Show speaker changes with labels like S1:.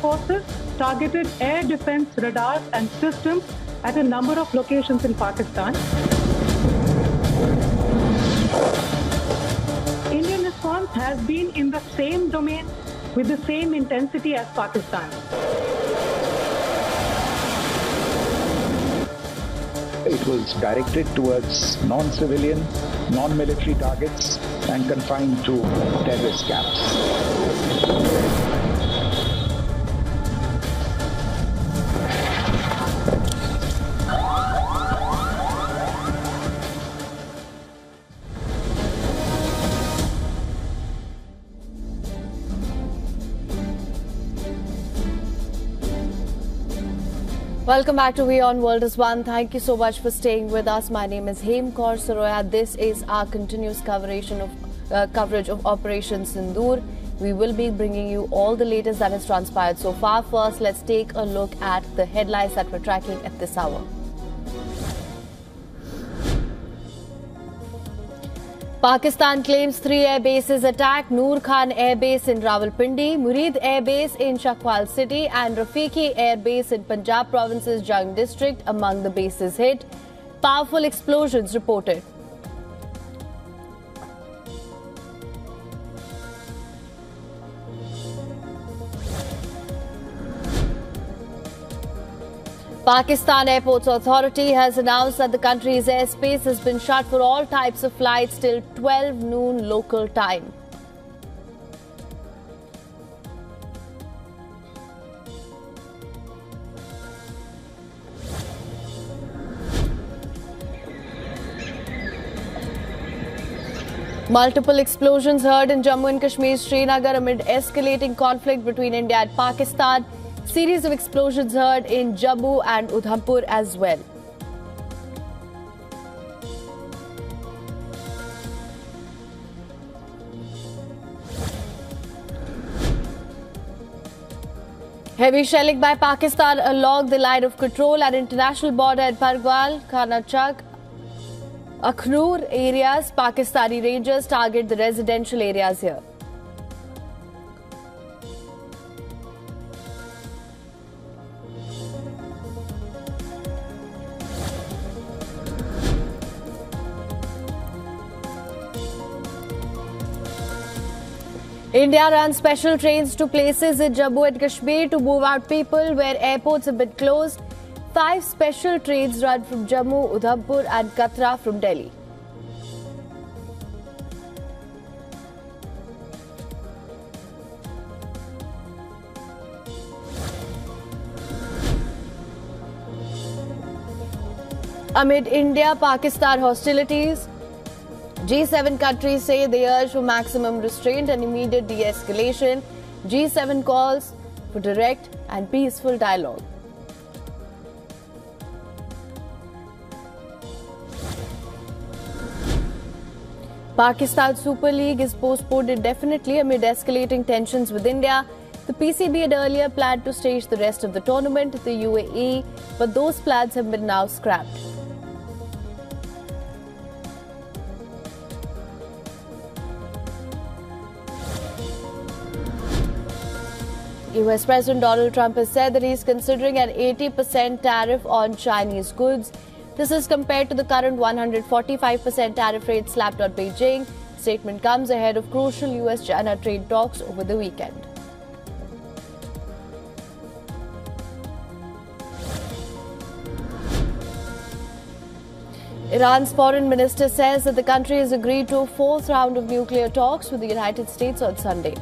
S1: forces targeted air defense radars and systems at a number of locations in Pakistan. Indian response has been in the same domain with the same intensity as Pakistan.
S2: It was directed towards non-civilian, non-military targets and confined to terrorist camps.
S3: Welcome back to We on World is One. Thank you so much for staying with us. My name is Hem Kaur Saroya. This is our continuous coverage of Operation Sindoor. We will be bringing you all the latest that has transpired so far. First, let's take a look at the headlines that we're tracking at this hour. Pakistan claims 3 air bases attacked: Noor Khan Air Base in Rawalpindi, Murid Air Base in Chakwal City and Rafiqi Air Base in Punjab Province's Jung District among the bases hit. Powerful explosions reported. Pakistan Airports Authority has announced that the country's airspace has been shut for all types of flights till 12 noon local time. Multiple explosions heard in Jammu and Kashmir's Srinagar amid escalating conflict between India and Pakistan. Series of explosions heard in Jammu and Udhampur as well. Heavy shelling by Pakistan along the line of control at international border at Pargwal, Khanachak, Akhnoor areas. Pakistani Rangers target the residential areas here. India runs special trains to places in Jammu and Kashmir to move out people where airports have been closed. 5 special trains run from Jammu, Udhampur and Katra from Delhi. Amid India-Pakistan hostilities, G7 countries say they urge for maximum restraint and immediate de-escalation. G7 calls for direct and peaceful dialogue. Pakistan Super League is postponed indefinitely amid escalating tensions with India. The PCB had earlier planned to stage the rest of the tournament at the UAE, but those plans have been now scrapped. US President Donald Trump has said that he is considering an 80% tariff on Chinese goods. This is compared to the current 145% tariff rate slapped on Beijing. Statement comes ahead of crucial US-China trade talks over the weekend. Iran's foreign minister says that the country has agreed to a 4th round of nuclear talks with the United States on Sunday.